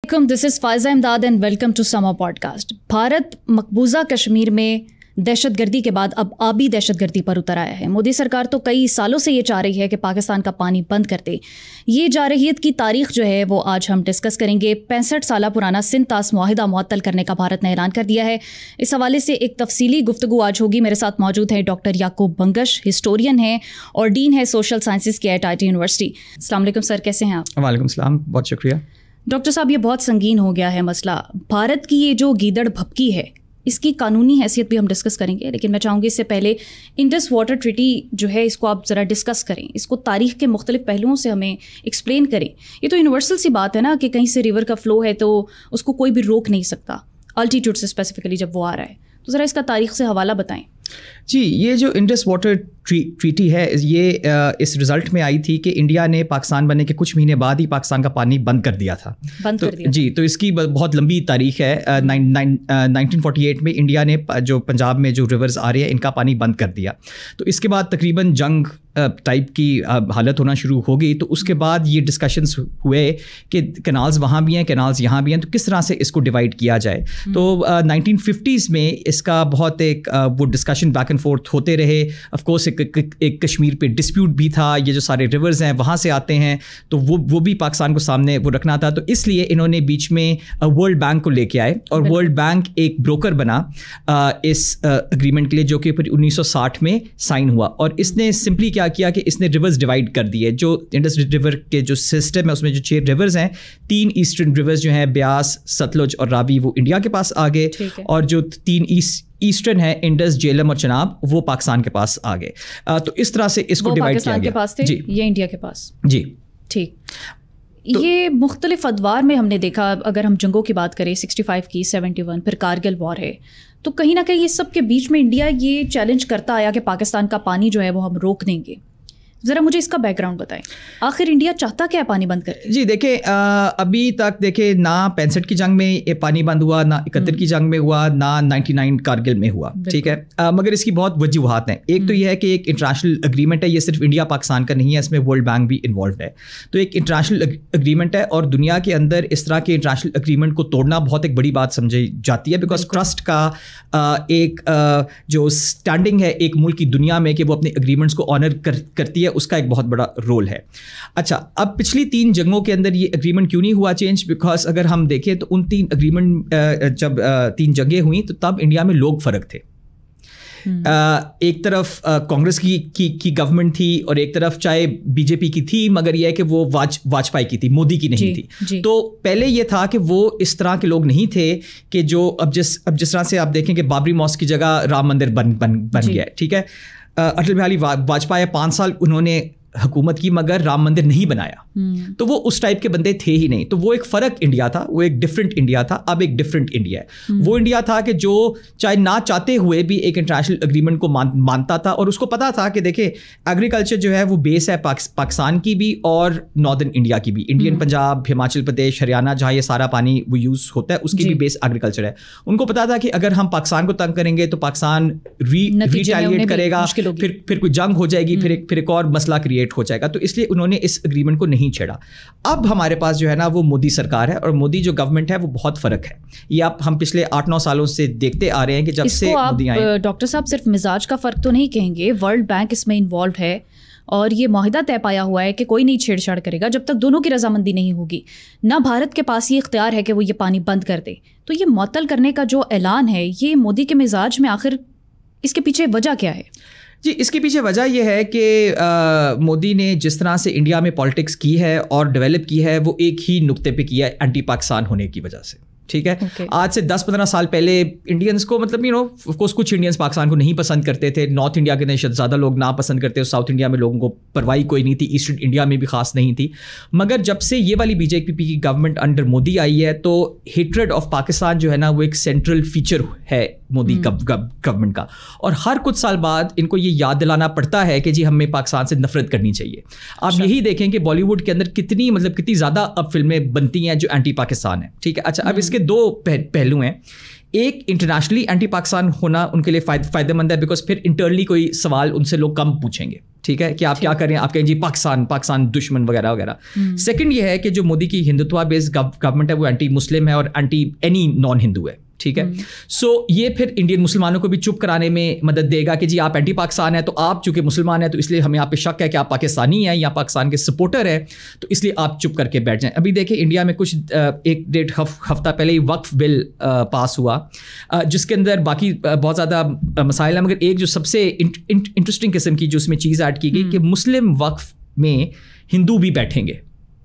This is Faiza Imdad and welcome to Samar podcast. Bharat मकबूजा कश्मीर में दहशतगर्दी के बाद अब आबी दहशतगर्दी पर उतर आया है। मोदी सरकार तो कई सालों से ये चाह रही है कि पाकिस्तान का पानी बंद कर दे। ये जारहियत की तारीख जो है वो आज हम डिस्कस करेंगे। 65 साल पुराना सिंध तास मुआहिदा मुअत्तल करने का भारत ने ऐलान कर दिया है। इस हवाले से एक तफसीली गुफ्तगू आज होगी। मेरे साथ मौजूद हैं डॉक्टर याकूब बंगश, हिस्टोरियन हैं और डीन है सोशल साइंसेज के IIT यूनिवर्सिटी। अस्सलाम वालेकुम सर, कैसे हैं आप? वालेकुम सलाम, बहुत शुक्रिया। डॉक्टर साहब, ये बहुत संगीन हो गया है मसला। भारत की ये जो गीदड़ भपकी है, इसकी कानूनी हैसियत भी हम डिस्कस करेंगे, लेकिन मैं चाहूँगी इससे पहले इंडस वाटर ट्रीटी जो है इसको आप ज़रा डिस्कस करें, इसको तारीख़ के मुख्तलिफ पहलुओं से हमें एक्सप्लेन करें। ये तो यूनिवर्सल सी बात है ना कि कहीं से रिवर का फ़्लो है तो उसको कोई भी रोक नहीं सकता, अल्टीट्यूड से स्पेसिफिकली जब वो आ रहा है। तो ज़रा इसका तारीख़ से हवाला बताएं। जी, ये जो इंडस वाटर ट्रीटी है ये इस रिज़ल्ट में आई थी कि इंडिया ने पाकिस्तान बनने के कुछ महीने बाद ही पाकिस्तान का पानी बंद कर दिया था। जी, तो इसकी बहुत लंबी तारीख़ है। 1948 में इंडिया ने जो पंजाब में जो रिवर्स आ रहे हैं इनका पानी बंद कर दिया। तो इसके बाद तकरीबन जंग टाइप की हालत होना शुरू हो गई। तो उसके बाद ये डिस्कशंस हुए कि कैनाल्स वहाँ भी हैं, कैनाल्स यहाँ भी हैं, तो किस तरह से इसको डिवाइड किया जाए। तो 1950s में इसका बहुत एक वो डिस्कशन बैक एंड फोर्थ होते रहे। ऑफ कोर्स एक कश्मीर पे डिस्प्यूट भी था, ये जो सारे रिवर्स हैं वहाँ से आते हैं, तो वो भी पाकिस्तान को सामने वो रखना था। तो इसलिए इन्होंने बीच में वर्ल्ड बैंक को लेके आए और वर्ल्ड बैंक एक ब्रोकर बना इस एग्रीमेंट के लिए, जो कि 1960 में साइन हुआ। और इसने सिंपली क्या किया कि इसने रिवर्स डिवाइड कर दिए। जो इंडस रिवर के जो सिस्टम है उसमें जो 6 रिवर्स हैं, 3 ईस्टर्न रिवर्स जो हैं ब्यास, सतलुज और रावी, वो इंडिया के पास आ गए, और जो 3 ईस्टर्न है इंडस, झेलम और चनाब, वो पाकिस्तान के पास आ गए। तो इस तरह से इसको डिवाइड किया गया। पास थे, जी, ये इंडिया के पास। जी ठीक। तो ये मुख्तलिफ अदवार में हमने देखा, अगर हम जंगों की बात करें 65 की, 71, फिर कारगिल वॉर है, तो कहीं ना कहीं ये सब के बीच में इंडिया ये चैलेंज करता आया कि पाकिस्तान का पानी जो है वो हम रोक देंगे। ज़रा मुझे इसका बैकग्राउंड बताएं, आखिर इंडिया चाहता क्या है पानी बंद करके? जी देखिए, अभी तक देखिए ना 65 की जंग में ये पानी बंद हुआ, ना 71 की जंग में हुआ, ना 99 कारगिल में हुआ, ठीक है। मगर इसकी बहुत वजूहात हैं। एक तो ये है कि एक इंटरनेशनल एग्रीमेंट है, ये सिर्फ इंडिया पाकिस्तान का नहीं है, इसमें वर्ल्ड बैंक भी इन्वॉल्व है। तो एक इंटरनेशनल एग्रीमेंट है और दुनिया के अंदर इस तरह के इंटरनेशनल एग्रीमेंट को तोड़ना बहुत एक बड़ी बात समझी जाती है, बिकॉज ट्रस्ट का एक जो स्टैंडिंग है एक मुल्क की दुनिया में कि वो अपने एग्रीमेंट्स को ऑनर करती है, उसका एक बहुत बड़ा रोल है। अच्छा, अब पिछली 3 जंगों के अंदर ये एग्रीमेंट क्यों नहीं हुआ चेंज? बिकॉज अगर हम देखें तो उन 3 एग्रीमेंट जब 3 जंगें हुई तो तब इंडिया में लोग फ़र्क थे। एक तरफ कांग्रेस की गवर्नमेंट थी और एक तरफ चाहे बीजेपी की थी, मगर यह है कि वो वाजपेयी की थी, मोदी की नहीं थी। तो पहले ये था कि वो इस तरह के लोग नहीं थे कि जो अब जिस तरह से आप देखें कि बाबरी मॉस्क की जगह राम मंदिर बन गया है, ठीक है। अटल बिहारी वाजपेयी 5 साल उन्होंने हुकूमत की, मगर राम मंदिर नहीं बनाया। तो वो उस टाइप के बंदे थे ही नहीं। तो वो एक फ़र्क इंडिया था, वो एक डिफरेंट इंडिया था। अब एक डिफरेंट इंडिया है। वो इंडिया था कि जो चाहे ना चाहते हुए भी एक इंटरनेशनल एग्रीमेंट को मानता था, और उसको पता था कि देखिए एग्रीकल्चर जो है वो बेस है पाकिस्तान की भी और नॉर्दर्न इंडिया की भी। इंडियन पंजाब, हिमाचल प्रदेश, हरियाणा, जहाँ ये सारा पानी वो यूज़ होता है, उसकी भी बेस एग्रीकल्चर है। उनको पता था कि अगर हम पाकिस्तान को तंग करेंगे तो पाकिस्तान रिटेलिएट करेगा, फिर कोई जंग हो जाएगी, फिर एक और मसला क्रिएट हो जाएगा। तो इसलिए उन्होंने इस एग्रीमेंट को नहीं छेड़ा। अब हमारे पास जो है ना वो मोदी सरकार है, और मोदी जो गवर्नमेंट है वो बहुत फ़र्क है। ये आप हम पिछले 8-9 सालों से देखते आ रहे हैं कि जब से मोदी आए। डॉक्टर साहब, सिर्फ मिजाज का फ़र्क तो नहीं कहेंगे, वर्ल्ड बैंक इसमें इन्वॉल्व है और ये माहिदा तय पाया हुआ है कि कोई नहीं छेड़छाड़ करेगा जब तक दोनों की रजामंदी नहीं होगी। ना भारत के पास ये इख्तियार है कि वो ये पानी बंद कर दे। तो ये मुअत्तल करने का जो ऐलान है, ये मोदी के मिजाज में आखिर इसके पीछे वजह क्या है? जी, इसके पीछे वजह यह है कि मोदी ने जिस तरह से इंडिया में पॉलिटिक्स की है और डेवलप की है, वो एक ही नुक्ते पे किया है, एंटी पाकिस्तान होने की वजह से, ठीक है। आज से 10-15 साल पहले इंडियंस को, मतलब ऑफ कोर्स कुछ इंडियंस पाकिस्तान को नहीं पसंद करते थे। नॉर्थ इंडिया के अंदर ज़्यादा लोग ना पसंद करते, साउथ इंडिया में लोगों को परवाही कोई नहीं थी, ईस्टर्न इंडिया में भी खास नहीं थी। मगर जब से ये वाली बीजेपी की गवर्नमेंट अंडर मोदी आई है, तो हेट्रेड ऑफ पाकिस्तान जो है ना वो एक सेंट्रल फीचर है मोदी गवर्नमेंट का। और हर कुछ साल बाद इनको ये याद दिलाना पड़ता है कि जी हमें पाकिस्तान से नफरत करनी चाहिए। आप यही देखें कि बॉलीवुड के अंदर कितनी ज़्यादा अब फिल्में बनती हैं जो एंटी पाकिस्तान है, ठीक है। अच्छा, अब इसके इसके दो पहलू हैं. एक, इंटरनेशनली एंटी पाकिस्तान होना उनके लिए फ़ायदेमंद है, बिकॉज फिर इंटरनली कोई सवाल उनसे लोग कम पूछेंगे, ठीक है, कि आप क्या कर रहे हैं, आप कहें जी पाकिस्तान दुश्मन वगैरह वगैरह. सेकंड ये है कि जो मोदी की हिंदुत्व बेस्ड गवर्नमेंट है वो एंटी मुस्लिम है और एंटी एनी नॉन हिंदू है, ठीक है. सो ये फिर इंडियन मुसलमानों को भी चुप कराने में मदद देगा कि जी आप एंटी पाकिस्तान है, तो आप चूंकि मुसलमान है तो इसलिए हमें आप पे शक है कि आप पाकिस्तानी हैं या पाकिस्तान के सपोर्टर है, तो इसलिए आप चुप करके बैठ जाएं. अभी देखिए इंडिया में कुछ 1-1.5 हफ्ता पहले ही वक्फ बिल पास हुआ, जिसके अंदर बाकी बहुत ज़्यादा मसाइल हैं, मगर एक जो सबसे इंटरेस्टिंग किस्म की जो उसमें चीज़ ऐड की गई कि मुस्लिम वक्फ में हिंदू भी बैठेंगे.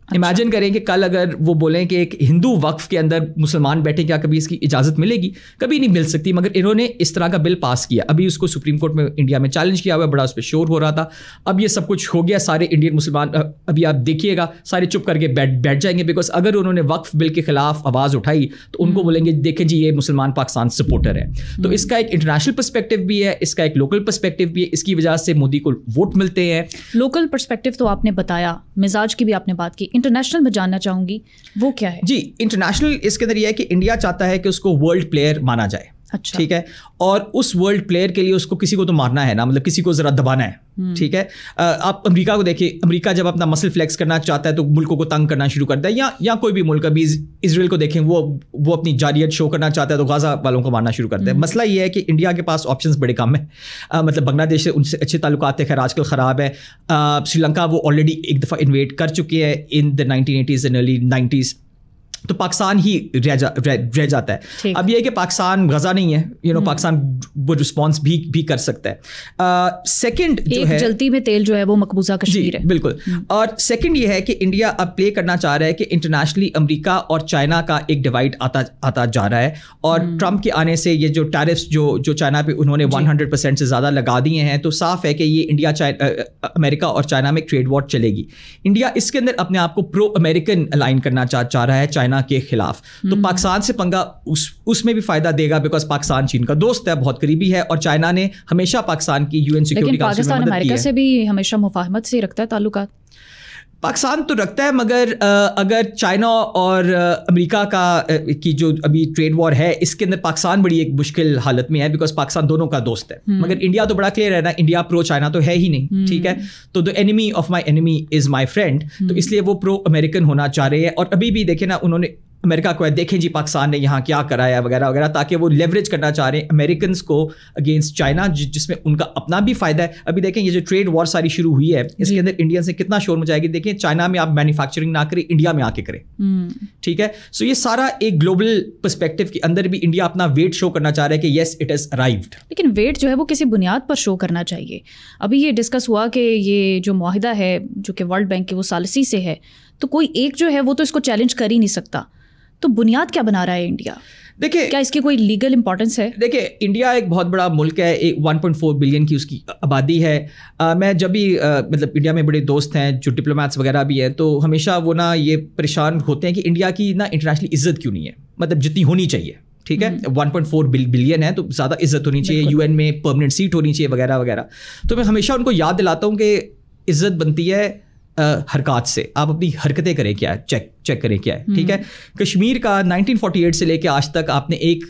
इमेजिन करें कि कल अगर वो बोलें कि एक हिंदू वक्फ के अंदर मुसलमान बैठे, क्या कभी इसकी इजाज़त मिलेगी? कभी नहीं मिल सकती. मगर इन्होंने इस तरह का बिल पास किया. अभी उसको सुप्रीम कोर्ट में इंडिया में चैलेंज किया हुआ है, बड़ा उस पर शोर हो रहा था. अब ये सब कुछ हो गया, सारे इंडियन मुसलमान अभी आप देखिएगा सारे चुप करके बैठ जाएंगे, बिकॉज अगर उन्होंने वक्फ बिल के खिलाफ आवाज़ उठाई तो उनको बोलेंगे देखें जी ये मुसलमान पाकिस्तान सपोर्टर है. तो इसका एक इंटरनेशनल पर्सपेक्टिव भी है, इसका एक लोकल पर्सपेक्टिव भी है. इसकी वजह से मोदी को वोट मिलते हैं. लोकल पर्सपेक्टिव तो आपने बताया, मिजाज की भी आपने बात की. इंटरनेशनल में जानना चाहूंगी वो क्या है? जी, इंटरनेशनल इसके अंदर यह है कि इंडिया चाहता है कि उसको वर्ल्ड प्लेयर माना जाए. अच्छा. ठीक है, और उस वर्ल्ड प्लेयर के लिए उसको किसी को तो मारना है ना, मतलब किसी को जरा दबाना है. ठीक है, आप अमेरिका को देखिए, अमेरिका जब अपना मसल फ्लेक्स करना चाहता है तो मुल्कों को तंग करना शुरू करता है, या कोई भी मुल्क, अभी इजराइल को देखें, वो अपनी जारियत शो करना चाहता है तो गाजा वालों को मारना शुरू करता है. मसला ये है कि इंडिया के पास ऑप्शंस बड़े कम है. मतलब बांग्लादेश से उनसे अच्छे ताल्लुकात थे, खैर आजकल ख़राब है. श्रीलंका वो ऑलरेडी एक दफ़ा इन्वेट कर चुके हैं in the 1980s and early 90s. तो पाकिस्तान ही रह जाता है. अब ये है कि पाकिस्तान गजा नहीं है, पाकिस्तान वो रिस्पॉन्स भी कर सकता है. सेकंड जो है, जलती में तेल जो है वो मकबूजा कश्मीर है. बिल्कुल. और सेकंड ये है कि इंडिया अब प्ले करना चाह रहा है कि इंटरनेशनली अमेरिका और चाइना का एक डिवाइड आता जा रहा है. और ट्रंप के आने से ये जो टैरिफ्स जो चाइना पे उन्होंने 100% से ज़्यादा लगा दिए हैं, तो साफ है कि ये इंडिया अमेरिका और चाइना में ट्रेड वॉर चलेगी. इंडिया इसके अंदर अपने आप को प्रो अमेरिकन अलाइन करना चाह रहा है चाइना के खिलाफ. तो पाकिस्तान से पंगा उसमें भी फायदा देगा, बिकॉज पाकिस्तान चीन का दोस्त है, बहुत करीबी है, और चाइना ने हमेशा पाकिस्तान की UN सिक्योरिटी काउंसिल में मदद की है. पाकिस्तान अमेरिका से भी हमेशा मुफाहमत से रखता है ताल्लुकात. पाकिस्तान तो रखता है, मगर अगर चाइना और अमेरिका की जो अभी ट्रेड वॉर है, इसके अंदर पाकिस्तान बड़ी एक मुश्किल हालत में है, बिकॉज पाकिस्तान दोनों का दोस्त है. मगर इंडिया तो बड़ा क्लियर है ना, इंडिया प्रो चाइना तो है ही नहीं. ठीक है, तो the enemy of my enemy is my friend. तो इसलिए वो प्रो अमेरिकन होना चाह रहे हैं. और अभी भी देखे ना, उन्होंने अमेरिका को देखें जी पाकिस्तान ने यहाँ क्या कराया वगैरह वगैरह, ताकि वो लेवरेज करना चाह रहे हैं अमेरिकन को अगेंस्ट चाइना, जिसमें उनका अपना भी फायदा है. अभी देखें ये जो ट्रेड वॉर सारी शुरू हुई है, इसके अंदर इंडिया से कितना शोर मचाएगी. देखें चाइना में आप मैन्युफैक्चरिंग ना करें, इंडिया में आके करें. ठीक है, सो ये सारा एक ग्लोबल पर्सपेक्टिव के अंदर भी इंडिया अपना वेट शो करना चाह रहा है कि येस इट इज अराइव्ड. लेकिन वेट जो है वो किसी बुनियाद पर शो करना चाहिए. अभी ये डिस्कस हुआ कि ये जो मुआहिदा है जो कि वर्ल्ड बैंक के वो सालसी से है, तो कोई एक जो है वो तो इसको चैलेंज कर ही नहीं सकता. तो बुनियाद क्या बना रहा है इंडिया? देखिए, क्या इसकी कोई लीगल इंपॉर्टेंस है? देखिए, इंडिया एक बहुत बड़ा मुल्क है, 1.4 बिलियन की उसकी आबादी है. मैं जब भी मतलब इंडिया में बड़े दोस्त हैं जो डिप्लोमेट्स वगैरह भी हैं, तो हमेशा वो ना ये परेशान होते हैं कि इंडिया की ना इंटरनेशनली इज्जत क्यों नहीं है, मतलब जितनी होनी चाहिए. ठीक है, 1.4 बिलियन है तो ज़्यादा इज्जत होनी चाहिए, UN में परमानेंट सीट होनी चाहिए वगैरह वगैरह. तो मैं हमेशा उनको याद दिलाता हूँ कि इज्जत बनती है हरकत से. आप अपनी हरकतें करें क्या है, चेक करें क्या है. ठीक है, कश्मीर का 1948 से लेकर आज तक आपने एक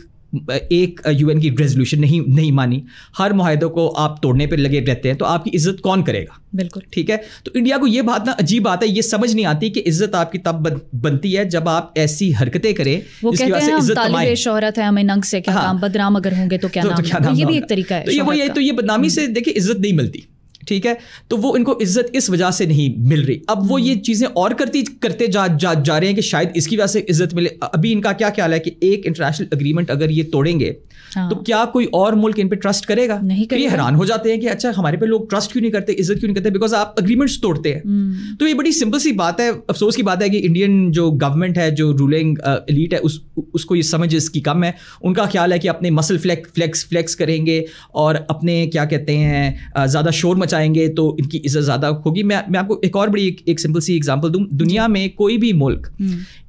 UN की रेजोल्यूशन नहीं मानी. हर मुआहदों को आप तोड़ने पर लगे रहते हैं, तो आपकी इज्जत कौन करेगा? बिल्कुल. ठीक है, तो इंडिया को ये बात ना अजीब बात है, ये समझ नहीं आती कि इज्जत आपकी तब बनती है जब आप ऐसी हरकतें करें. वो कहते हैं हम तालिबे शोहरत है, हमें नंग से क्या काम, बदनाम अगर होंगे तो क्या नाम. ये भी एक तरीका है. तो ये बदनामी से देखिए इज्जत नहीं मिलती. ठीक है, तो वो इनको इज्जत इस वजह से नहीं मिल रही. अब वो ये चीज़ें और करते जा रहे हैं कि शायद इसकी वजह से इज्जत मिले. अभी इनका क्या ख्याल है कि एक इंटरनेशनल एग्रीमेंट अगर ये तोड़ेंगे तो क्या कोई और मुल्क इन पे ट्रस्ट करेगा? नहीं करेगा. ये हैरान हो जाते हैं कि अच्छा हमारे पे लोग ट्रस्ट क्यों नहीं करते, इज्जत क्यों नहीं करते, बिकॉज आप एग्रीमेंट्स तोड़ते हैं. तो ये बड़ी सिंपल सी बात है. अफसोस की बात है कि इंडियन जो गवर्नमेंट है, जो रूलिंग एलीट है, उसको ये समझ इसकी कम है. उनका ख्याल है कि अपने मसल फ्लेक्स करेंगे और अपने क्या कहते हैं ज़्यादा शोर मचाएंगे तो इनकी इज्जत ज़्यादा होगी. मैं आपको एक और बड़ी एक सिंपल सी एग्जांपल दूं. दुनिया में कोई भी मुल्क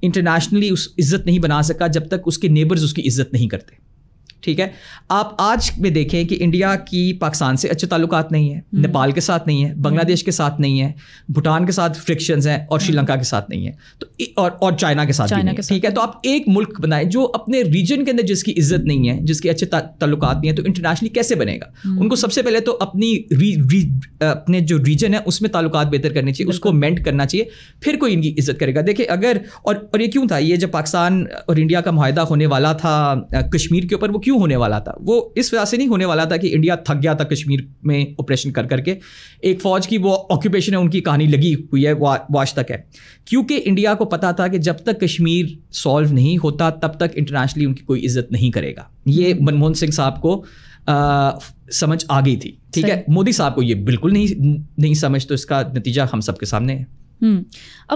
इंटरनेशनली उस इज्जत नहीं बना सका जब तक उसके नेबर्स उसकी इज्जत नहीं करते. ٹھیک ہے. آپ آج میں دیکھیں کہ انڈیا کی پاکستان سے اچھے تعلقات نہیں ہیں, نیپال کے ساتھ نہیں ہیں, بنگلہ دیش کے ساتھ نہیں ہیں, بھوٹان کے ساتھ فرکشنز ہیں, اور سری لنکا کے ساتھ نہیں ہیں, تو اور چائنا کے ساتھ نہیں ہے. ٹھیک ہے, تو آپ ایک ملک بنائیں جو اپنے ریجن کے اندر جس کی عزت نہیں ہے, جس کے اچھے تعلقات نہیں ہیں, تو انٹرنیشنلی کیسے بنے گا؟ ان کو سب سے پہلے تو اپنے جو ریجن ہے اس میں تعلقات بہتر کرنے چاہیے, اس کو مینٹ کرنا چاہیے, پھر کوئی ان کی عزت کرے گا. دیکھیں اگر اور یہ کیوں تھا, یہ جب پاکستان اور انڈیا کا معاہدہ ہونے والا تھا کشمیر کے اوپر, وہ کیوں ہونے والا تھا؟ وہ اس وجہ سے نہیں ہونے والا تھا کہ انڈیا تھک گیا تھا کشمیر میں آپریشن کر کے. ایک فوج کی وہ آکوپیشن ہے, ان کی کہانی لگی ہوئی ہے, وہ آج تک ہے, کیونکہ انڈیا کو پتا تھا کہ جب تک کشمیر سالو نہیں ہوتا تب تک انٹرنیشنلی ان کی کوئی عزت نہیں کرے گا. یہ منموہن سنگھ صاحب کو سمجھ آ گئی تھی. ٹھیک ہے, مودی صاحب کو یہ بالکل نہیں سمجھ, تو اس کا نتیجہ ہم سب کے سامنے ہے. اب